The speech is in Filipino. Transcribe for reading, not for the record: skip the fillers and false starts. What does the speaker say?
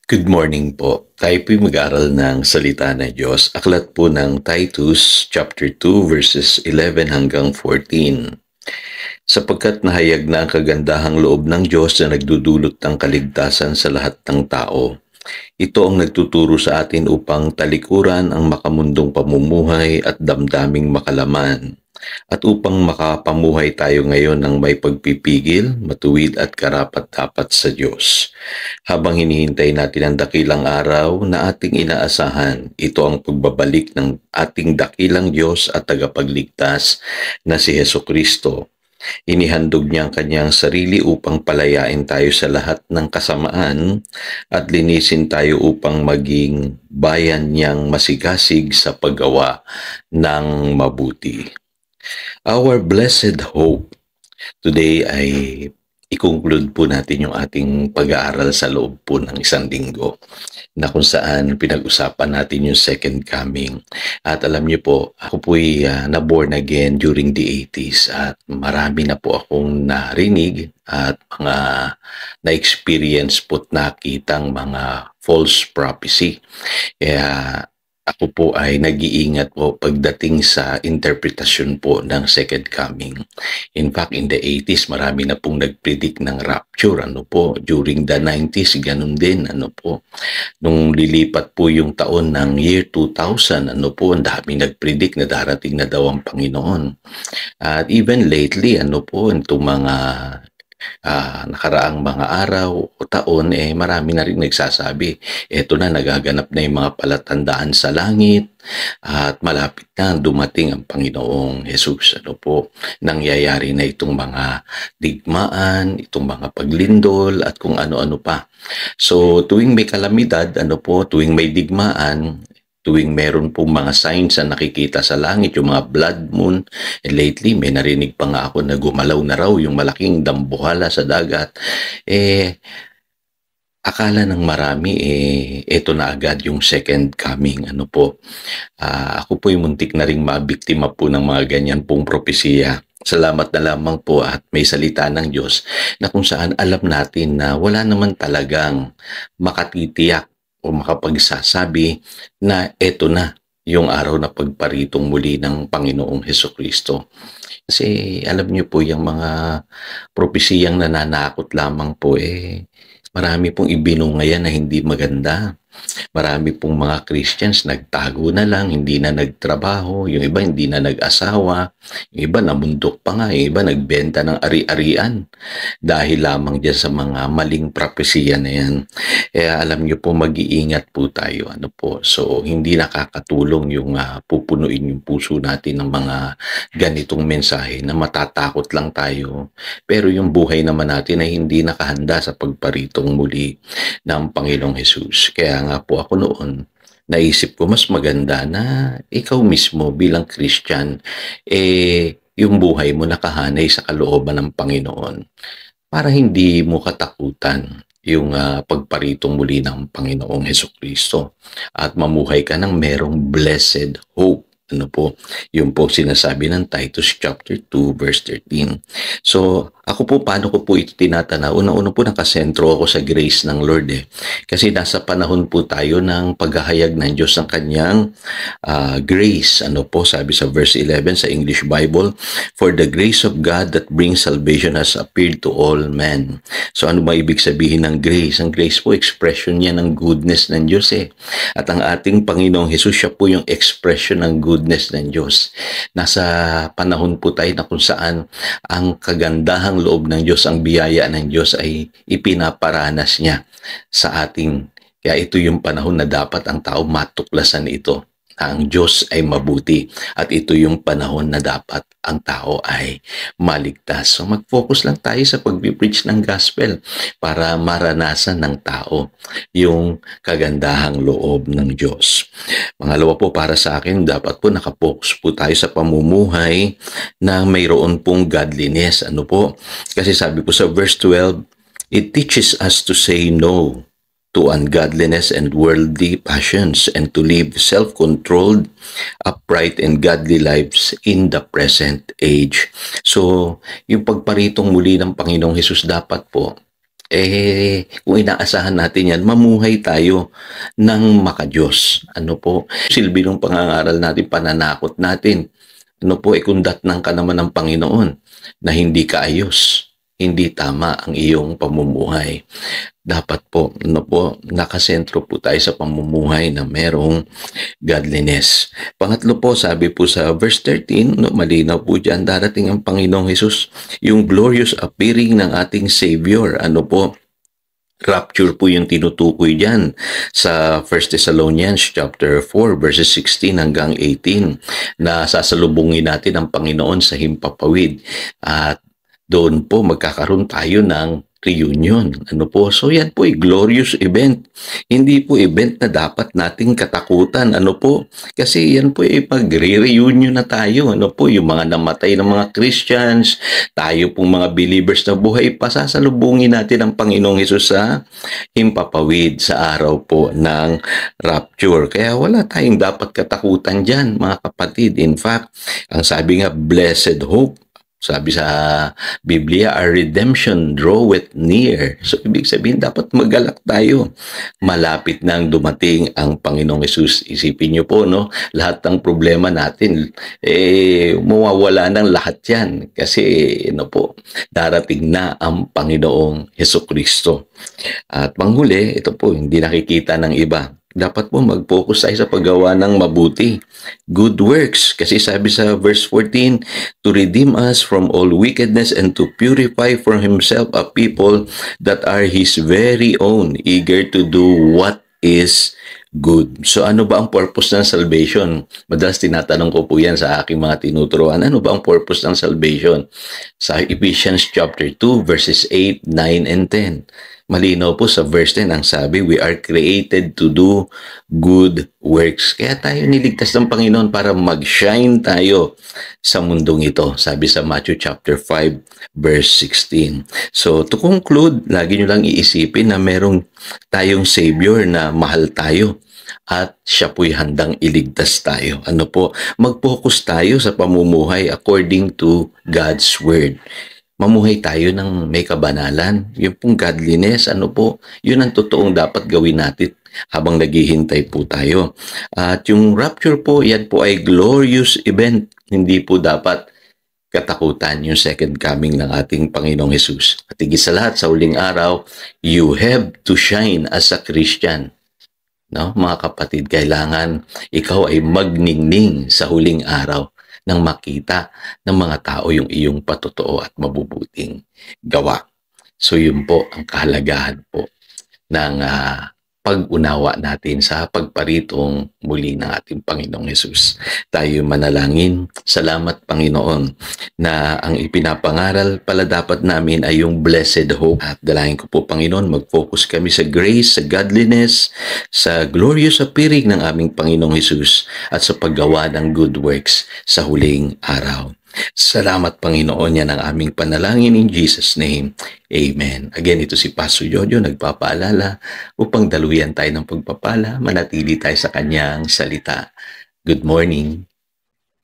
Good morning po. Tayo po'y mag-aral ng salita ng Diyos. Aklat po ng Titus chapter 2 verses 11 hanggang 14. Sapagkat nahayag na ang kagandahang loob ng Diyos na nagdudulot ng kaligtasan sa lahat ng tao. Ito ang nagtuturo sa atin upang talikuran ang makamundong pamumuhay at damdaming makalaman, at upang makapamuhay tayo ngayon ng may pagpipigil, matuwid at karapat-dapat sa Diyos. Habang hinihintay natin ang dakilang araw na ating inaasahan, ito ang pagbabalik ng ating dakilang Diyos at tagapagligtas na si Hesukristo. Inihandog niya ang kanyang sarili upang palayain tayo sa lahat ng kasamaan at linisin tayo upang maging bayan niyang masigasig sa paggawa ng mabuti. Our blessed hope. Today ay i-conclude po natin yung ating pag-aaral sa loob po ng isang linggo na kung saan pinag-usapan natin yung second coming. At alam niyo po, ako po'y na-born again during the 80s at marami na po akong narinig at mga na-experience po't nakitang mga false prophecy. Kaya ako po ay nag-iingat po pagdating sa interpretasyon po ng second coming. In fact, in the 80s, marami na pong nag-predict ng rapture. During the 90s, ganun din. Nung lilipat po yung taon ng year 2000, ang dami nag-predict na darating na daw ang Panginoon. At even lately, itong mga nakaraang mga araw o taon, marami na rin nagsasabi, eto na, nagaganap na yung mga palatandaan sa langit at malapit na dumating ang Panginoong Jesus. Nangyayari na itong mga digmaan, itong mga paglindol at kung ano-ano pa. So tuwing may kalamidad, tuwing may digmaan, tuwing meron pong mga signs na nakikita sa langit, yung mga blood moon, lately may narinig pa nga ako na gumalaw na raw yung malaking dambuhala sa dagat, akala ng marami, ito na agad yung second coming. Ako po yung muntik na ring mabiktima po ng mga ganyan pong propesiya. Salamat na lamang po at may salita ng Diyos na kung saan alam natin na wala naman talagang makatitiyak o makapagsasabi na eto na yung araw na pagparitong muli ng Panginoong Hesukristo. Kasi alam niyo po yung mga propesiyang nananakot lamang po, marami pong ibinungayan na hindi maganda. Marami pong mga Christians nagtago na lang, hindi na nagtrabaho, yung iba hindi na nag-asawa, yung iba namundok pa nga, yung iba nagbenta ng ari-arian dahil lamang dyan sa mga maling propesya na yan. Kaya alam niyo po, mag-iingat po tayo. So hindi nakakatulong yung pupunuin yung puso natin ng mga ganitong mensahe na matatakot lang tayo. Pero yung buhay naman natin ay hindi nakahanda sa pagparitong muli ng Panginoong Jesus. Kaya nga po ako noon, naisip ko mas maganda na ikaw mismo bilang Christian, yung buhay mo nakahanay sa kalooban ng Panginoon para hindi mo katakutan yung pagparitong muli ng Panginoong Hesukristo at mamuhay ka ng merong blessed hope. Yung po sinasabi ng Titus chapter 2 verse 13. So, ako po, paano ko po ito tinatanaw? Una-una po nakasentro ako sa grace ng Lord Kasi nasa panahon po tayo ng paghahayag ng Diyos ng kanyang grace. Sabi sa verse 11 sa English Bible, "For the grace of God that brings salvation has appeared to all men." So ano ba ibig sabihin ng grace? Ang grace po, expression niya ng goodness ng Diyos At ang ating Panginoong Jesus, siya po yung expression ng goodness ng Diyos. Nasa panahon po tayo na kung saan ang kagandahang loob ng Diyos, ang biyaya ng Diyos ay ipinaparanas niya sa ating. Kaya ito yung panahon na dapat ang tao matuklasan ito. Ang Diyos ay mabuti at ito yung panahon na dapat ang tao ay maligtas. So mag-focus lang tayo sa pag-preach ng gospel para maranasan ng tao yung kagandahang loob ng Diyos. Pangalawa po, para sa akin, dapat po nakapokus po tayo sa pamumuhay na mayroon pong godliness. Kasi sabi po sa verse 12, it teaches us to say no to ungodliness and worldly passions, and to live self-controlled, upright, and godly lives in the present age. So, yung pagparitong muli ng Panginoong Hesus dapat po kung inaasahan natin yan, mamuhay tayo ng makadiyos. Ano po, silbi ng pangangaral natin, pananakot natin. Ano po, kundat ng ka naman ng Panginoon na hindi ka ayos, hindi tama ang iyong pamumuhay. Dapat po, nakasentro po tayo sa pamumuhay na merong godliness. Pangatlo po, sabi po sa verse 13, malinaw po dyan, darating ang Panginoong Hesus, yung glorious appearing ng ating Savior. Ano po, rapture po yung tinutukoy dyan sa 1 Thessalonians chapter 4 verses 16 hanggang 18 na sasalubungin natin ang Panginoon sa himpapawid at doon po magkakaroon tayo ng reunion. Ano po? So yan po ay glorious event. Hindi po event na dapat nating katakutan. Ano po? Kasi yan po ay pag-reunion na tayo. Ano po? Yung mga namatay ng mga Christians, tayo pong mga believers na buhay pa, sasalubungin natin ang Panginoong Hesus sa himpapawid sa araw po ng rapture. Kaya wala tayong dapat katakutan dyan, mga kapatid. In fact, ang sabi nga, blessed hope. Sabi sa Biblia, our redemption draweth near. So, ibig sabihin, dapat magalak tayo. Malapit nang dumating ang Panginoong Hesus. Isipin niyo po, no? Lahat ng problema natin, mawawala ng lahat yan. Kasi, darating na ang Panginoong Hesukristo. At panghuli, ito po, hindi nakikita ng iba. Dapat po mag-focus tayo sa paggawa ng mabuti. Good works. Kasi sabi sa verse 14, to redeem us from all wickedness and to purify for Himself a people that are His very own, eager to do what is good. So ano ba ang purpose ng salvation? Madalas tinatanong ko po yan sa aking mga tinuturuan. Ano ba ang purpose ng salvation? Sa Ephesians chapter 2 verses 8, 9, and 10. Malinaw po sa verse 10 ang sabi, we are created to do good works. Kaya tayo niligtas ng Panginoon para mag-shine tayo sa mundong ito. Sabi sa Matthew chapter 5 verse 16. So to conclude, lagi nyo lang iisipin na merong tayong Savior na mahal tayo at siya po'y handang iligtas tayo. Ano po? Mag-focus tayo sa pamumuhay according to God's Word. Mamuhay tayo ng may kabanalan. Yung pong godliness, yun ang totoong dapat gawin natin habang naghihintay po tayo. At yung rapture po, yan po ay glorious event. Hindi po dapat katakutan yung second coming ng ating Panginoong Hesus. At higit sa lahat, sa huling araw, you have to shine as a Christian. No, mga kapatid, kailangan ikaw ay magningning sa huling araw nang makita ng mga tao yung iyong patotoo at mabubuting gawa. So yun po ang kahalagahan po ng pag-unawa natin sa pagparitong muli ng ating Panginoong Hesus. Tayo manalangin. Salamat, Panginoon, na ang ipinapangaral pala dapat namin ay yung blessed hope. At dalangin ko po, Panginoon, mag-focus kami sa grace, sa godliness, sa glorious appearing ng aming Panginoong Hesus at sa paggawa ng good works sa huling araw. Salamat, Panginoon, yan ang aming panalangin in Jesus' name. Amen. Again, ito si Pastor Jojo nagpapaalala upang daluyan tayo ng pagpapala, manatili tayo sa kanyang salita. Good morning.